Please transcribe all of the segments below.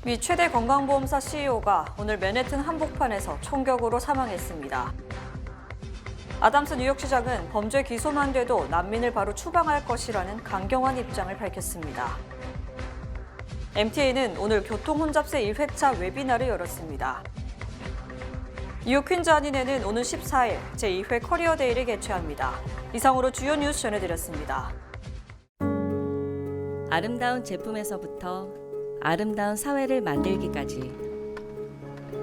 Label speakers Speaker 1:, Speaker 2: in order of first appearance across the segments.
Speaker 1: 미 최대 건강보험사 CEO가 오늘 맨해튼 한복판에서 총격으로 사망했습니다. 아담스 뉴욕시장은 범죄 기소만 돼도 난민을 바로 추방할 것이라는 강경한 입장을 밝혔습니다. MTA는 오늘 교통혼잡세 1회차 웨비나를 열었습니다. 뉴욕 퀸즈 한인회는 오는 14일 제2회 커리어데이를 개최합니다. 이상으로 주요 뉴스 전해드렸습니다.
Speaker 2: 아름다운 제품에서부터 아름다운 사회를 만들기까지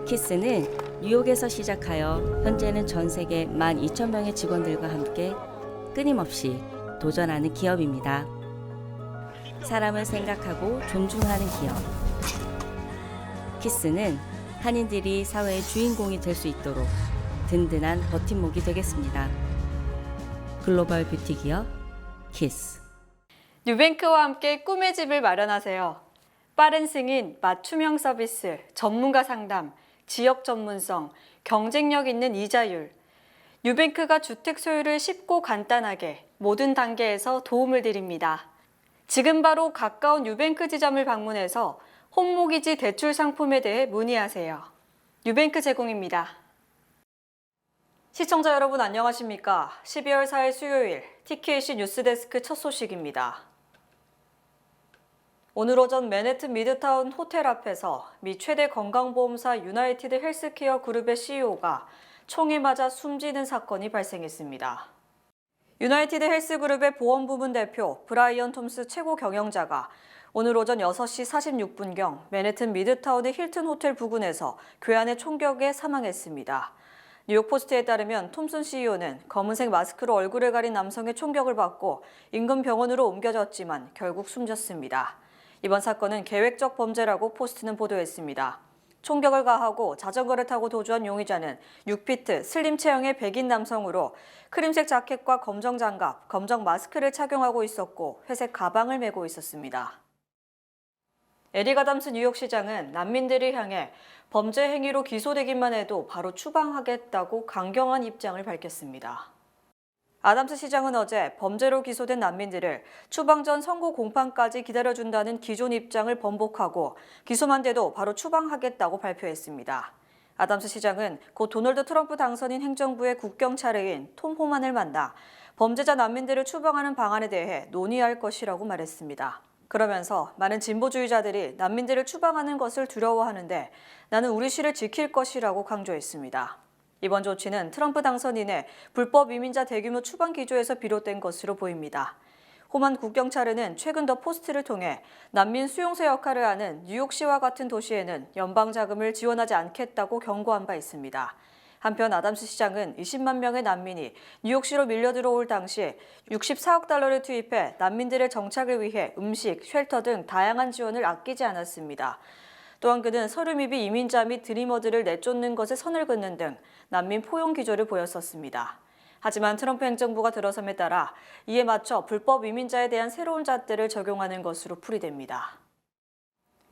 Speaker 2: 키스는 뉴욕에서 시작하여 현재는 전 세계 12,000명의 직원들과 함께 끊임없이 도전하는 기업입니다. 사람을 생각하고 존중하는 기업. 키스는 한인들이 사회의 주인공이 될 수 있도록 든든한 버팀목이 되겠습니다. 글로벌 뷰티 기업 키스.
Speaker 1: 뉴뱅크와 함께 꿈의 집을 마련하세요. 빠른 승인, 맞춤형 서비스, 전문가 상담, 지역 전문성, 경쟁력 있는 이자율. 뉴뱅크가 주택 소유를 쉽고 간단하게 모든 단계에서 도움을 드립니다. 지금 바로 가까운 뉴뱅크 지점을 방문해서 홈모기지 대출 상품에 대해 문의하세요. 뉴뱅크 제공입니다. 시청자 여러분 안녕하십니까? 12월 4일 수요일 TKC 뉴스데스크 첫 소식입니다. 오늘 오전 맨해튼 미드타운 호텔 앞에서 미 최대 건강보험사 유나이티드 헬스케어 그룹의 CEO가 총에 맞아 숨지는 사건이 발생했습니다. 유나이티드 헬스그룹의 보험부문 대표 브라이언 톰스 최고 경영자가 오늘 오전 6시 46분경 맨해튼 미드타운의 힐튼 호텔 부근에서 괴한의 총격에 사망했습니다. 뉴욕포스트에 따르면 톰슨 CEO는 검은색 마스크로 얼굴을 가린 남성의 총격을 받고 인근 병원으로 옮겨졌지만 결국 숨졌습니다. 이번 사건은 계획적 범죄라고 포스트는 보도했습니다. 총격을 가하고 자전거를 타고 도주한 용의자는 6피트 슬림 체형의 백인 남성으로 크림색 자켓과 검정 장갑, 검정 마스크를 착용하고 있었고 회색 가방을 메고 있었습니다. 에릭 아담스 뉴욕시장은 난민들을 향해 범죄 행위로 기소되기만 해도 바로 추방하겠다고 강경한 입장을 밝혔습니다. 아담스 시장은 어제 범죄로 기소된 난민들을 추방 전 선고 공판까지 기다려준다는 기존 입장을 번복하고 기소만 돼도 바로 추방하겠다고 발표했습니다. 아담스 시장은 곧 도널드 트럼프 당선인 행정부의 국경차르인 톰 호만을 만나 범죄자 난민들을 추방하는 방안에 대해 논의할 것이라고 말했습니다. 그러면서 많은 진보주의자들이 난민들을 추방하는 것을 두려워하는데 나는 우리 시를 지킬 것이라고 강조했습니다. 이번 조치는 트럼프 당선인의 불법 이민자 대규모 추방 기조에서 비롯된 것으로 보입니다. 호만 국경차르는 최근 더 포스트를 통해 난민 수용소 역할을 하는 뉴욕시와 같은 도시에는 연방 자금을 지원하지 않겠다고 경고한 바 있습니다. 한편 아담스 시장은 20만 명의 난민이 뉴욕시로 밀려 들어올 당시 64억 달러를 투입해 난민들의 정착을 위해 음식, 쉘터 등 다양한 지원을 아끼지 않았습니다. 또한 그는 서류미비 이민자 및 드리머들을 내쫓는 것에 선을 긋는 등 난민 포용 기조를 보였었습니다. 하지만 트럼프 행정부가 들어섬에 따라 이에 맞춰 불법 이민자에 대한 새로운 잣대를 적용하는 것으로 풀이됩니다.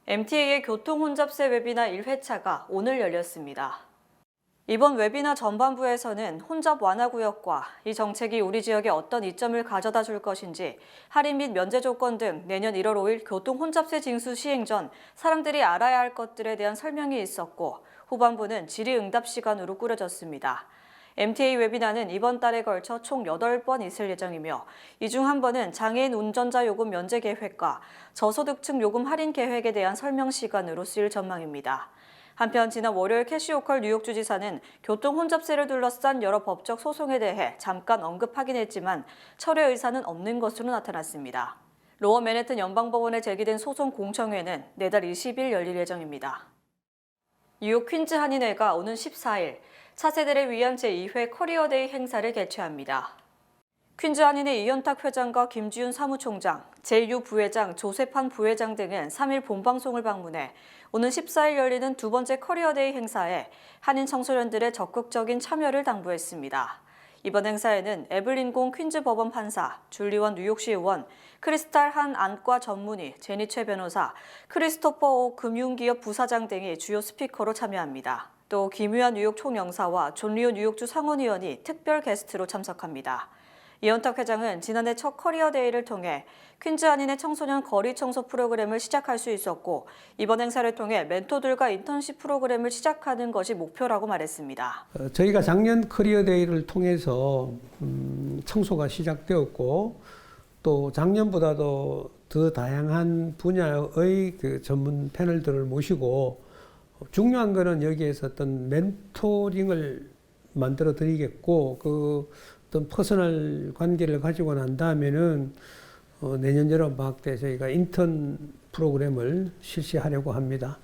Speaker 1: MTA의 교통혼잡세 웨비나 1회차가 오늘 열렸습니다. 이번 웨비나 전반부에서는 혼잡 완화 구역과 이 정책이 우리 지역에 어떤 이점을 가져다 줄 것인지, 할인 및 면제 조건 등 내년 1월 5일 교통 혼잡세 징수 시행 전 사람들이 알아야 할 것들에 대한 설명이 있었고, 후반부는 질의응답 시간으로 꾸려졌습니다. MTA 웨비나는 이번 달에 걸쳐 총 8번 있을 예정이며 이 중 한 번은 장애인 운전자 요금 면제 계획과 저소득층 요금 할인 계획에 대한 설명 시간으로 쓰일 전망입니다. 한편 지난 월요일 캐시 호컬 뉴욕주지사는 교통 혼잡세를 둘러싼 여러 법적 소송에 대해 잠깐 언급하긴 했지만 철회 의사는 없는 것으로 나타났습니다. 로어 맨해튼 연방법원에 제기된 소송 공청회는 내달 20일 열릴 예정입니다. 뉴욕 퀸즈 한인회가 오는 14일 차세대를 위한 제2회 커리어데이 행사를 개최합니다. 퀸즈 한인회 이현탁 회장과 김지윤 사무총장, 제유 부회장, 조세판 부회장 등은 3일 본방송을 방문해 오는 14일 열리는 두 번째 커리어데이 행사에 한인 청소년들의 적극적인 참여를 당부했습니다. 이번 행사에는 에블린 공 퀸즈 법원 판사, 줄리원 뉴욕시 의원, 크리스탈 한 안과 전문의, 제니 최 변호사, 크리스토퍼 오 금융기업 부사장 등이 주요 스피커로 참여합니다. 또 김유한 뉴욕 총영사와 존 리오 뉴욕주 상원의원이 특별 게스트로 참석합니다. 이원탁 회장은 지난해 첫 커리어데이를 통해 퀸즈 한인의 청소년 거리 청소 프로그램을 시작할 수 있었고 이번 행사를 통해 멘토들과 인턴십 프로그램을 시작하는 것이 목표라고 말했습니다.
Speaker 3: 저희가 작년 커리어데이를 통해서 청소가 시작되었고 또 작년보다도 더 다양한 분야의 그 전문 패널들을 모시고 중요한 거는 여기에서 어떤 멘토링을 만들어 드리겠고 그 어떤 퍼스널 관계를 가지고 난 다음에는 내년 여름 방학 때 저희가 인턴 프로그램을 실시하려고 합니다.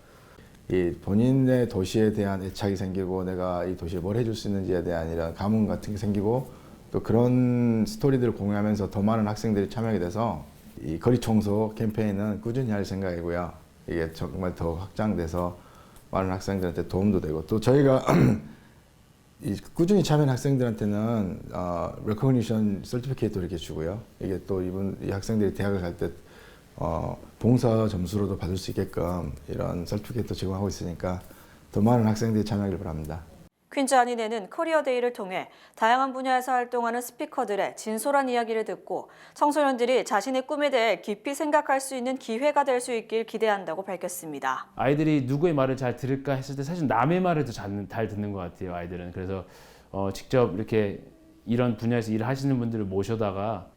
Speaker 4: 이 본인의 도시에 대한 애착이 생기고 내가 이 도시에 뭘 해줄 수 있는지에 대한 이런 감흥 같은 게 생기고 또 그런 스토리들을 공유하면서 더 많은 학생들이 참여하게 돼서 이 거리 청소 캠페인은 꾸준히 할 생각이고요. 이게 정말 더 확장돼서 많은 학생들한테 도움도 되고 또 저희가 이 꾸준히 참여한 학생들한테는 recognition certificate도 이렇게 주고요. 이게 또 이 학생들이 대학을 갈 때 봉사 점수로도 받을 수 있게끔 이런 설티피케이트도 제공하고 있으니까 더 많은 학생들이 참여하길 바랍니다.
Speaker 1: 퀸즈 한인회는 커리어데이를 통해 다양한 분야에서 활동하는 스피커들의 진솔한 이야기를 듣고 청소년들이 자신의 꿈에 대해 깊이 생각할 수 있는 기회가 될 수 있길 기대한다고 밝혔습니다.
Speaker 5: 아이들이 누구의 말을 잘 들을까 했을 때 사실 남의 말을 더 잘 듣는 것 같아요. 아이들은. 그래서 직접 이렇게 이런 분야에서 일을 하시는 분들을 모셔다가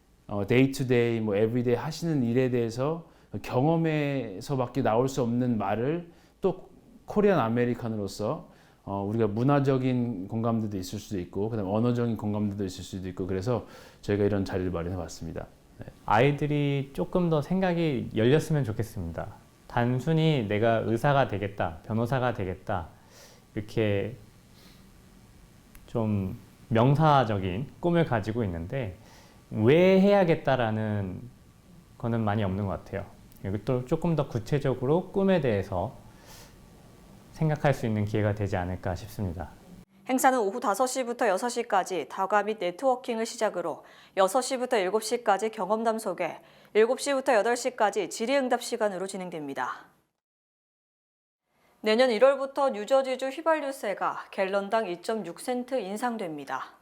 Speaker 5: 데이 투 데이, 뭐 에브리데이 하시는 일에 대해서 경험에서밖에 나올 수 없는 말을 또 코리안 아메리칸으로서 우리가 문화적인 공감대도 있을 수도 있고 그다음에 언어적인 공감대도 있을 수도 있고 그래서 저희가 이런 자리를 마련해 봤습니다. 네.
Speaker 6: 아이들이 조금 더 생각이 열렸으면 좋겠습니다. 단순히 내가 의사가 되겠다, 변호사가 되겠다 이렇게 좀 명사적인 꿈을 가지고 있는데 왜 해야겠다라는 거는 많이 없는 것 같아요. 그리고 또 조금 더 구체적으로 꿈에 대해서 생각할 수 있는 기회가 되지 않을까 싶습니다.
Speaker 1: 행사는 오후 5시부터 6시까지 다과 및 네트워킹을 시작으로 6시부터 7시까지 경험담 소개, 7시부터 8시까지 질의응답 시간으로 진행됩니다. 내년 1월부터 뉴저지주 휘발유세가 갤런당 2.6센트 인상됩니다.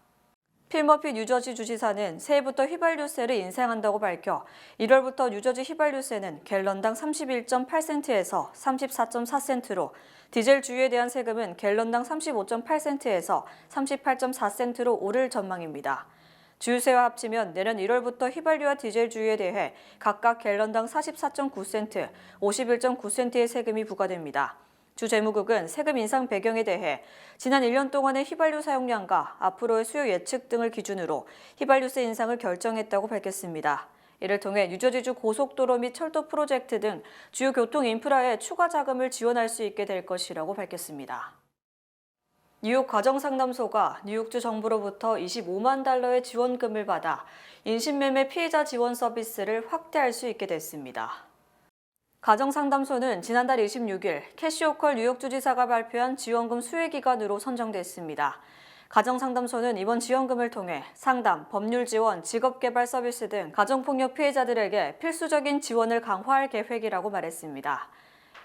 Speaker 1: 필 머피 뉴저지 주지사는 새해부터 휘발유세를 인상한다고 밝혀 1월부터 뉴저지 휘발유세는 갤런당 31.8센트에서 34.4센트로 디젤 주유에 대한 세금은 갤런당 35.8센트에서 38.4센트로 오를 전망입니다. 주유세와 합치면 내년 1월부터 휘발유와 디젤 주유에 대해 각각 갤런당 44.9센트, 51.9센트의 세금이 부과됩니다. 주 재무국은 세금 인상 배경에 대해 지난 1년 동안의 휘발유 사용량과 앞으로의 수요 예측 등을 기준으로 휘발유세 인상을 결정했다고 밝혔습니다. 이를 통해 뉴저지주 고속도로 및 철도 프로젝트 등 주요 교통 인프라에 추가 자금을 지원할 수 있게 될 것이라고 밝혔습니다. 뉴욕 가정상담소가 뉴욕주 정부로부터 25만 달러의 지원금을 받아 인신매매 피해자 지원 서비스를 확대할 수 있게 됐습니다. 가정상담소는 지난달 26일 캐시 호컬 뉴욕주지사가 발표한 지원금 수혜기관으로 선정됐습니다. 가정상담소는 이번 지원금을 통해 상담, 법률 지원, 직업개발 서비스 등 가정폭력 피해자들에게 필수적인 지원을 강화할 계획이라고 말했습니다.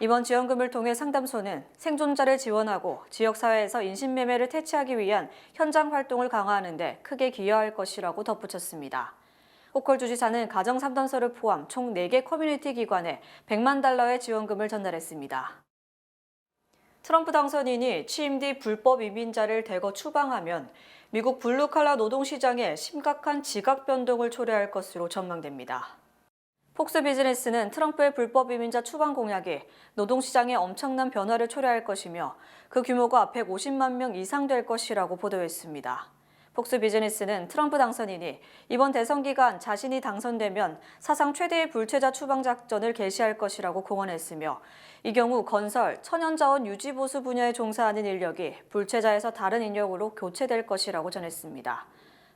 Speaker 1: 이번 지원금을 통해 상담소는 생존자를 지원하고 지역사회에서 인신매매를 퇴치하기 위한 현장 활동을 강화하는 데 크게 기여할 것이라고 덧붙였습니다. 호컬 주지사는 가정상담소를 포함 총 4개 커뮤니티 기관에 100만 달러의 지원금을 전달했습니다. 트럼프 당선인이 취임 뒤 불법 이민자를 대거 추방하면 미국 블루칼라 노동시장에 심각한 지각 변동을 초래할 것으로 전망됩니다. 폭스 비즈니스는 트럼프의 불법 이민자 추방 공약이 노동시장에 엄청난 변화를 초래할 것이며 그 규모가 150만 명 이상 될 것이라고 보도했습니다. 폭스 비즈니스는 트럼프 당선인이 이번 대선 기간 자신이 당선되면 사상 최대의 불체자 추방 작전을 개시할 것이라고 공언했으며 이 경우 건설, 천연자원 유지보수 분야에 종사하는 인력이 불체자에서 다른 인력으로 교체될 것이라고 전했습니다.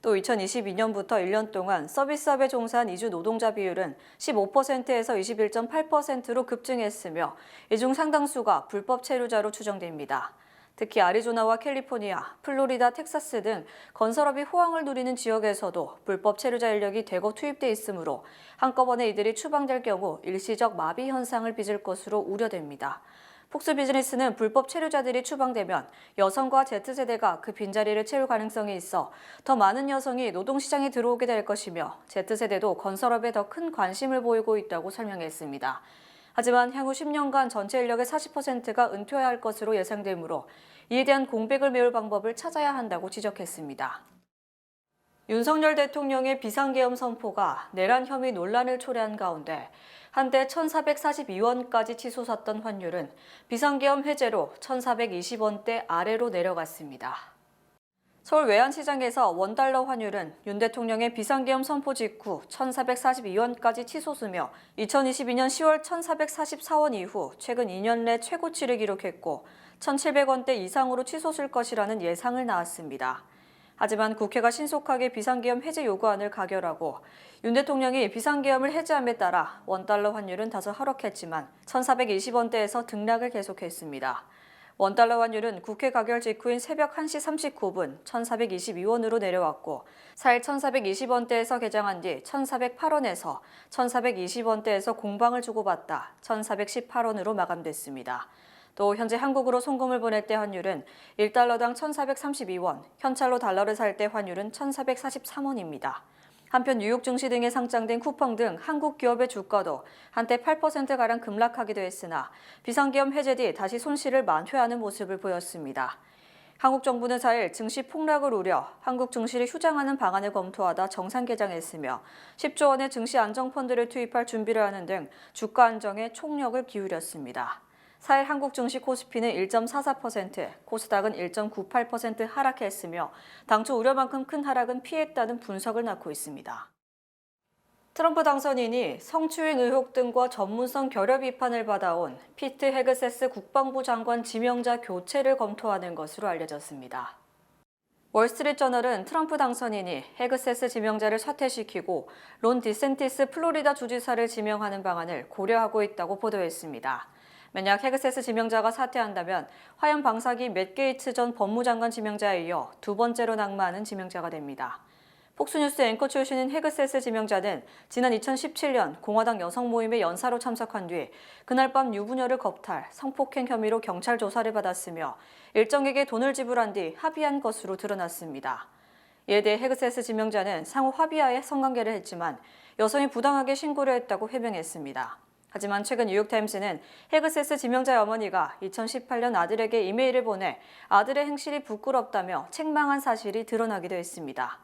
Speaker 1: 또 2022년부터 1년 동안 서비스업에 종사한 이주 노동자 비율은 15%에서 21.8%로 급증했으며 이 중 상당수가 불법 체류자로 추정됩니다. 특히 아리조나와 캘리포니아, 플로리다, 텍사스 등 건설업이 호황을 누리는 지역에서도 불법 체류자 인력이 대거 투입돼 있으므로 한꺼번에 이들이 추방될 경우 일시적 마비 현상을 빚을 것으로 우려됩니다. 폭스비즈니스는 불법 체류자들이 추방되면 여성과 Z세대가 그 빈자리를 채울 가능성이 있어 더 많은 여성이 노동시장에 들어오게 될 것이며 Z세대도 건설업에 더 큰 관심을 보이고 있다고 설명했습니다. 하지만 향후 10년간 전체 인력의 40%가 은퇴해야 할 것으로 예상되므로 이에 대한 공백을 메울 방법을 찾아야 한다고 지적했습니다. 윤석열 대통령의 비상계엄 선포가 내란 혐의 논란을 초래한 가운데 한때 1,442원까지 치솟았던 환율은 비상계엄 해제로 1,420원대 아래로 내려갔습니다. 서울 외환시장에서 원달러 환율은 윤 대통령의 비상계엄 선포 직후 1,442원까지 치솟으며 2022년 10월 1,444원 이후 최근 2년 내 최고치를 기록했고 1,700원대 이상으로 치솟을 것이라는 예상을 낳았습니다. 하지만 국회가 신속하게 비상계엄 해제 요구안을 가결하고 윤 대통령이 비상계엄을 해제함에 따라 원달러 환율은 다소 하락했지만 1,420원대에서 등락을 계속했습니다. 원달러 환율은 국회 가결 직후인 새벽 1시 39분 1,422원으로 내려왔고 4일 1,420원대에서 개장한 뒤 1,408원에서 1,420원대에서 공방을 주고받다 1,418원으로 마감됐습니다. 또 현재 한국으로 송금을 보낼 때 환율은 1달러당 1,432원, 현찰로 달러를 살 때 환율은 1,443원입니다. 한편 뉴욕 증시 등에 상장된 쿠팡 등 한국 기업의 주가도 한때 8%가량 급락하기도 했으나 비상계엄 해제 뒤 다시 손실을 만회하는 모습을 보였습니다. 한국 정부는 4일 증시 폭락을 우려 한국 증시를 휴장하는 방안을 검토하다 정상 개장했으며 10조 원의 증시 안정펀드를 투입할 준비를 하는 등 주가 안정에 총력을 기울였습니다. 4일 한국 증시 코스피는 1.44%, 코스닥은 1.98% 하락했으며 당초 우려만큼 큰 하락은 피했다는 분석을 낳고 있습니다. 트럼프 당선인이 성추행 의혹 등과 전문성 결여 비판을 받아온 피트 헤그세스 국방부 장관 지명자 교체를 검토하는 것으로 알려졌습니다. 월스트리트저널은 트럼프 당선인이 헤그세스 지명자를 사퇴시키고 론 디센티스 플로리다 주지사를 지명하는 방안을 고려하고 있다고 보도했습니다. 만약 헤그세스 지명자가 사퇴한다면 화염 방사기 맷 게이츠 전 법무장관 지명자에 이어 두 번째로 낙마하는 지명자가 됩니다. 폭스뉴스 앵커 출신인 헤그세스 지명자는 지난 2017년 공화당 여성 모임에 연사로 참석한 뒤 그날 밤 유부녀를 겁탈, 성폭행 혐의로 경찰 조사를 받았으며 일정에게 돈을 지불한 뒤 합의한 것으로 드러났습니다. 이에 대해 헤그세스 지명자는 상호 합의하에 성관계를 했지만 여성이 부당하게 신고를 했다고 해명했습니다. 하지만 최근 뉴욕타임스는 헤그세스 지명자의 어머니가 2018년 아들에게 이메일을 보내 아들의 행실이 부끄럽다며 책망한 사실이 드러나기도 했습니다.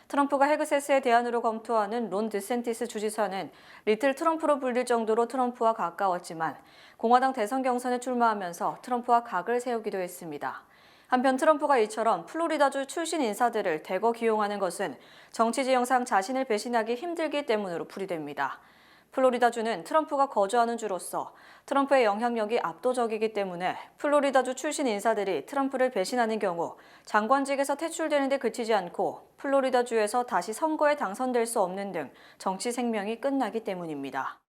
Speaker 1: 트럼프가 헤그세스의 대안으로 검토하는 론 디센티스 주지사는 리틀 트럼프로 불릴 정도로 트럼프와 가까웠지만 공화당 대선 경선에 출마하면서 트럼프와 각을 세우기도 했습니다. 한편 트럼프가 이처럼 플로리다주 출신 인사들을 대거 기용하는 것은 정치 지형상 자신을 배신하기 힘들기 때문으로 풀이됩니다. 플로리다주는 트럼프가 거주하는 주로서 트럼프의 영향력이 압도적이기 때문에 플로리다주 출신 인사들이 트럼프를 배신하는 경우 장관직에서 퇴출되는 데 그치지 않고 플로리다주에서 다시 선거에 당선될 수 없는 등 정치 생명이 끝나기 때문입니다.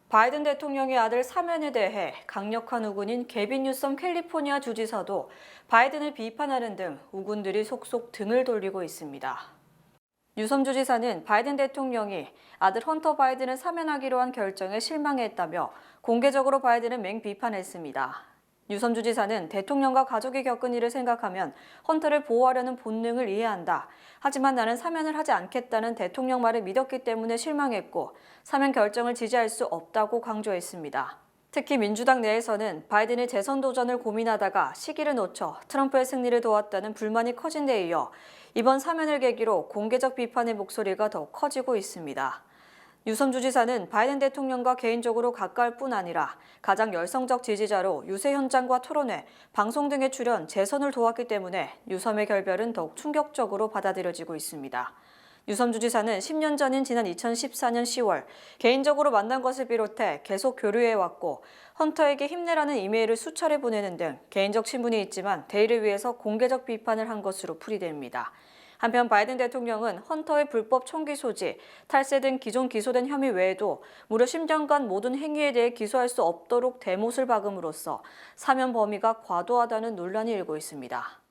Speaker 1: 바이든 대통령의 아들 사면에 대해 강력한 우군인 게빈 뉴섬 캘리포니아 주지사도 바이든을 비판하는 등 우군들이 속속 등을 돌리고 있습니다. 뉴섬 주지사는 바이든 대통령이 아들 헌터 바이든을 사면하기로 한 결정에 실망했다며 공개적으로 바이든을 맹비판했습니다. 뉴섬 주지사는 대통령과 가족이 겪은 일을 생각하면 헌터를 보호하려는 본능을 이해한다. 하지만 나는 사면을 하지 않겠다는 대통령 말을 믿었기 때문에 실망했고 사면 결정을 지지할 수 없다고 강조했습니다. 특히 민주당 내에서는 바이든의 재선 도전을 고민하다가 시기를 놓쳐 트럼프의 승리를 도왔다는 불만이 커진 데 이어 이번 사면을 계기로 공개적 비판의 목소리가 더 커지고 있습니다. 뉴섬 주지사는 바이든 대통령과 개인적으로 가까울 뿐 아니라 가장 열성적 지지자로 유세 현장과 토론회, 방송 등에 출연, 재선을 도왔기 때문에 뉴섬의 결별은 더욱 충격적으로 받아들여지고 있습니다. 뉴섬 주지사는 10년 전인 지난 2014년 10월 개인적으로 만난 것을 비롯해 계속 교류해왔고 헌터에게 힘내라는 이메일을 수차례 보내는 등 개인적 친분이 있지만 대의를 위해서 공개적 비판을 한 것으로 풀이됩니다. 한편 바이든 대통령은 헌터의 불법 총기 소지, 탈세 등 기존 기소된 혐의 외에도 무려 10년간 모든 행위에 대해 기소할 수 없도록 대못을 박음으로써 사면 범위가 과도하다는 논란이 일고 있습니다.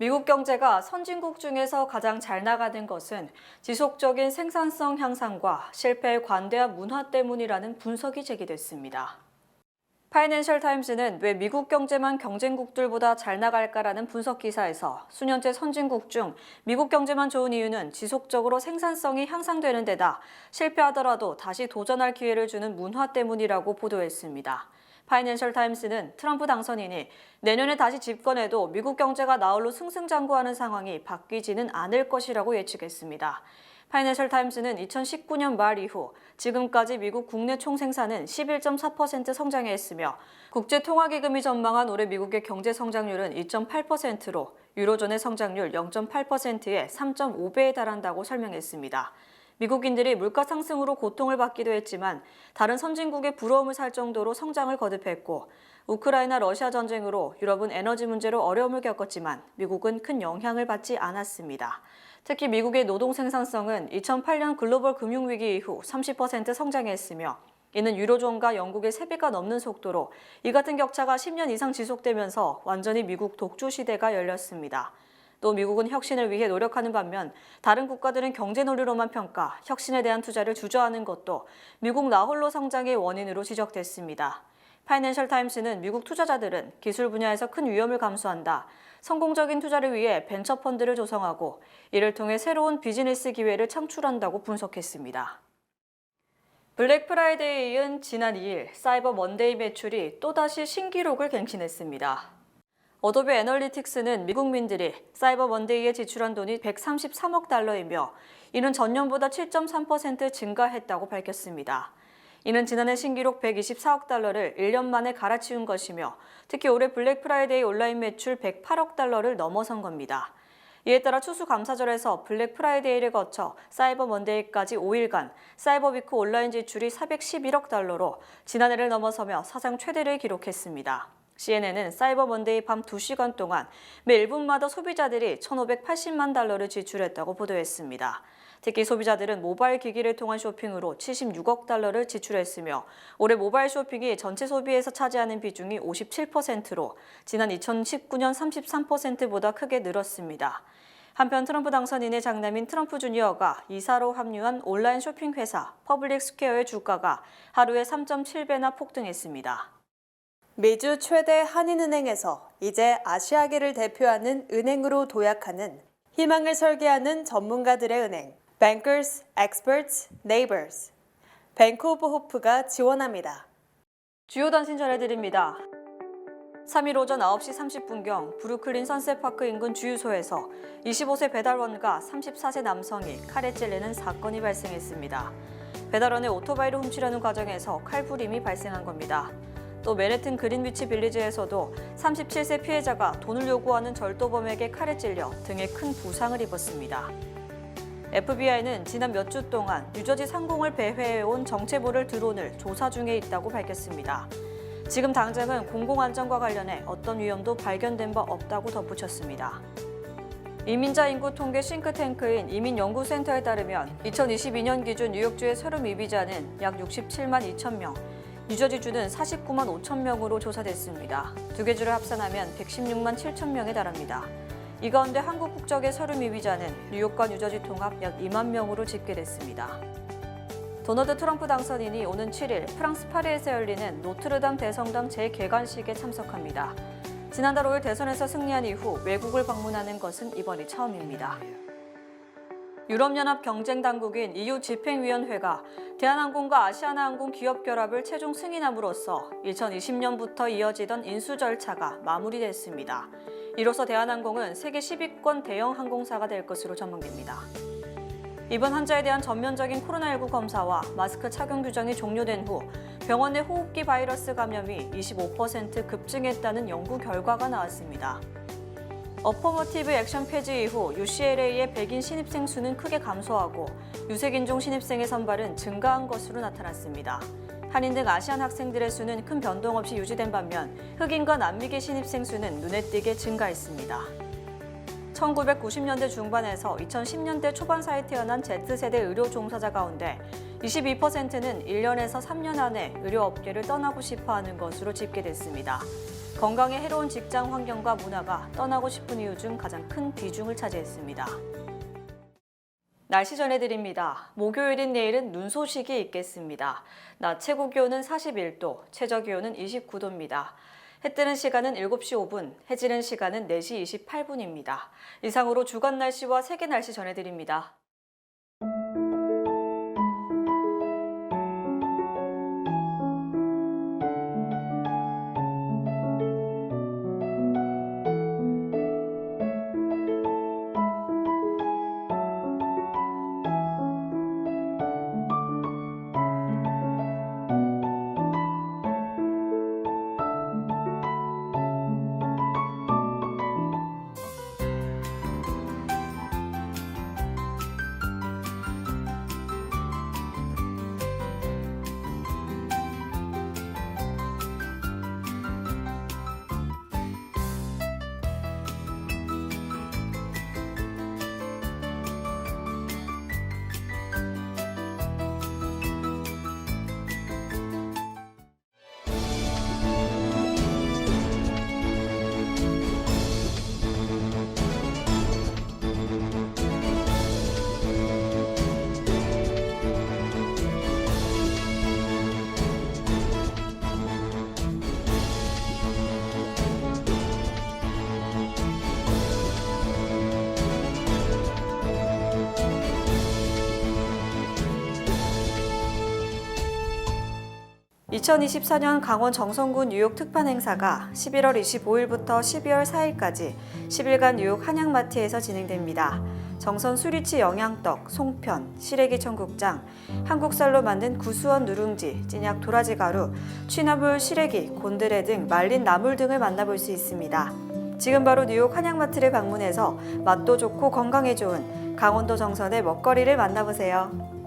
Speaker 1: 미국 경제가 선진국 중에서 가장 잘 나가는 것은 지속적인 생산성 향상과 실패의 관대한 문화 때문이라는 분석이 제기됐습니다. 파이낸셜 타임스는 왜 미국 경제만 경쟁국들보다 잘 나갈까라는 분석 기사에서 수년째 선진국 중 미국 경제만 좋은 이유는 지속적으로 생산성이 향상되는 데다 실패하더라도 다시 도전할 기회를 주는 문화 때문이라고 보도했습니다. 파이낸셜 타임스는 트럼프 당선인이 내년에 다시 집권해도 미국 경제가 나홀로 승승장구하는 상황이 바뀌지는 않을 것이라고 예측했습니다. 파이낸셜 타임스는 2019년 말 이후 지금까지 미국 국내 총생산은 11.4% 성장했으며 국제통화기금이 전망한 올해 미국의 경제 성장률은 2.8%로 유로존의 성장률 0.8%의 3.5배에 달한다고 설명했습니다. 미국인들이 물가 상승으로 고통을 받기도 했지만 다른 선진국의 부러움을 살 정도로 성장을 거듭했고 우크라이나 러시아 전쟁으로 유럽은 에너지 문제로 어려움을 겪었지만 미국은 큰 영향을 받지 않았습니다. 특히 미국의 노동 생산성은 2008년 글로벌 금융위기 이후 30% 성장했으며 이는 유로존과 영국의 3배가 넘는 속도로 이 같은 격차가 10년 이상 지속되면서 완전히 미국 독주 시대가 열렸습니다. 또 미국은 혁신을 위해 노력하는 반면 다른 국가들은 경제 논리로만 평가, 혁신에 대한 투자를 주저하는 것도 미국 나홀로 성장의 원인으로 지적됐습니다. 파이낸셜 타임스는 미국 투자자들은 기술 분야에서 큰 위험을 감수한다. 성공적인 투자를 위해 벤처 펀드를 조성하고 이를 통해 새로운 비즈니스 기회를 창출한다고 분석했습니다. 블랙 프라이데이에 이은 지난 2일 사이버 먼데이 매출이 또다시 신기록을 갱신했습니다. 어도비 애널리틱스는 미국민들이 사이버 먼데이에 지출한 돈이 133억 달러이며 이는 전년보다 7.3% 증가했다고 밝혔습니다. 이는 지난해 신기록 124억 달러를 1년 만에 갈아치운 것이며 특히 올해 블랙 프라이데이 온라인 매출 108억 달러를 넘어선 겁니다. 이에 따라 추수감사절에서 블랙 프라이데이를 거쳐 사이버 먼데이까지 5일간 사이버 위크 온라인 지출이 411억 달러로 지난해를 넘어서며 사상 최대를 기록했습니다. CNN은 사이버 먼데이 밤 2시간 동안 매 1분마다 소비자들이 1,580만 달러를 지출했다고 보도했습니다. 특히 소비자들은 모바일 기기를 통한 쇼핑으로 76억 달러를 지출했으며 올해 모바일 쇼핑이 전체 소비에서 차지하는 비중이 57%로 지난 2019년 33%보다 크게 늘었습니다. 한편 트럼프 당선인의 장남인 트럼프 주니어가 이사로 합류한 온라인 쇼핑 회사 퍼블릭 스퀘어의 주가가 하루에 3.7배나 폭등했습니다.
Speaker 7: 미주 최대 한인은행에서 이제 아시아계를 대표하는 은행으로 도약하는 희망을 설계하는 전문가들의 은행 Bankers, Experts, Neighbors 뱅크 오브 호프가 지원합니다.
Speaker 1: 주요 단신 전해드립니다. 3일 오전 9시 30분경 브루클린 선셋파크 인근 주유소에서 25세 배달원과 34세 남성이 칼에 찔리는 사건이 발생했습니다. 배달원의 오토바이를 훔치려는 과정에서 칼부림이 발생한 겁니다. 또 맨해튼 그린위치 빌리지에서도 37세 피해자가 돈을 요구하는 절도범에게 칼에 찔려 등에 큰 부상을 입었습니다. FBI는 지난 몇 주 동안 뉴저지 상공을 배회해온 정체모를 드론을 조사 중에 있다고 밝혔습니다. 지금 당장은 공공안전과 관련해 어떤 위험도 발견된 바 없다고 덧붙였습니다. 이민자 인구 통계 싱크탱크인 이민연구센터에 따르면 2022년 기준 뉴욕주의 세rum 이비자는 약 67만 2천 명, 뉴저지주는 49만 5천 명으로 조사됐습니다. 두 개 주를 합산하면 116만 7천 명에 달합니다. 이 가운데 한국 국적의 세rum 이비자는 뉴욕과 뉴저지 통합 약 2만 명으로 집계됐습니다. 도널드 트럼프 당선인이 오는 7일 프랑스 파리에서 열리는 노트르담 대성당 재개관식에 참석합니다. 지난달 5일 대선에서 승리한 이후 외국을 방문하는 것은 이번이 처음입니다. 유럽연합 경쟁당국인 EU 집행위원회가 대한항공과 아시아나항공 기업 결합을 최종 승인함으로써 2020년부터 이어지던 인수 절차가 마무리됐습니다. 이로써 대한항공은 세계 10위권 대형 항공사가 될 것으로 전망됩니다. 이번 환자에 대한 전면적인 코로나19 검사와 마스크 착용 규정이 종료된 후 병원 내 호흡기 바이러스 감염이 25% 급증했다는 연구 결과가 나왔습니다. 어퍼머티브 액션 폐지 이후 UCLA의 백인 신입생 수는 크게 감소하고 유색인종 신입생의 선발은 증가한 것으로 나타났습니다. 한인 등 아시안 학생들의 수는 큰 변동 없이 유지된 반면 흑인과 남미계 신입생 수는 눈에 띄게 증가했습니다. 1990년대 중반에서 2010년대 초반 사이에 태어난 Z세대 의료 종사자 가운데 22%는 1년에서 3년 안에 의료업계를 떠나고 싶어하는 것으로 집계됐습니다. 건강에 해로운 직장 환경과 문화가 떠나고 싶은 이유 중 가장 큰 비중을 차지했습니다. 날씨 전해드립니다. 목요일인 내일은 눈 소식이 있겠습니다. 낮 최고 기온은 41도, 최저 기온은 29도입니다. 해 뜨는 시간은 7시 5분, 해 지는 시간은 4시 28분입니다. 이상으로 주간 날씨와 세계 날씨 전해드립니다. (2024년) 강원 정선군 뉴욕 특판 행사가 11월 25일부터 12월 4일까지 10일간 뉴욕 한양마트에서 진행됩니다. 정선 수리치 영양떡, 송편, 시래기 청국장, 한국쌀로 만든 구수한 누룽지, 찐약 도라지 가루, 취나물, 시래기, 곤드레 등 말린 나물 등을 만나볼 수 있습니다. 지금 바로 뉴욕 한양마트를 방문해서 맛도 좋고 건강에 좋은 강원도 정선의 먹거리를 만나보세요.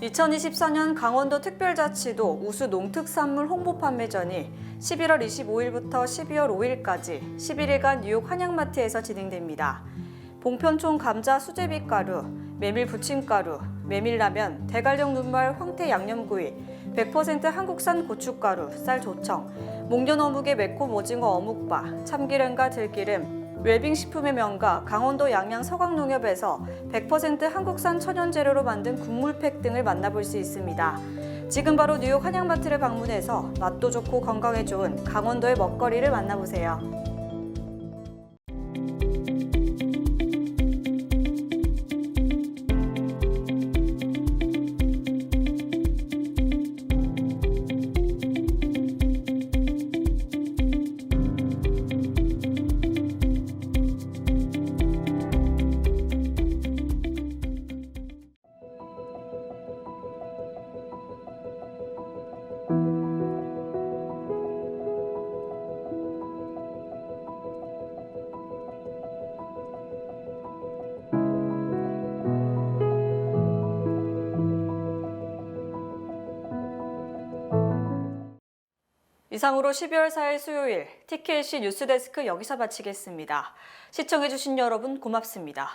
Speaker 1: 2024년 강원도 특별자치도 우수 농특산물 홍보 판매전이 11월 25일부터 12월 5일까지 11일간 뉴욕 한양마트에서 진행됩니다. 봉편총 감자 수제비 가루, 메밀 부침가루, 메밀라면, 대관령 눈말 황태 양념구이, 100% 한국산 고춧가루, 쌀 조청, 목련 어묵의 매콤 오징어 어묵바, 참기름과 들기름, 웰빙식품의 명가 강원도 양양 서강농협에서 100% 한국산 천연재료로 만든 국물팩 등을 만나볼 수 있습니다. 지금 바로 뉴욕 한양마트를 방문해서 맛도 좋고 건강에 좋은 강원도의 먹거리를 만나보세요. 이상으로 12월 4일 수요일 TKC 뉴스데스크 여기서 마치겠습니다. 시청해주신 여러분 고맙습니다.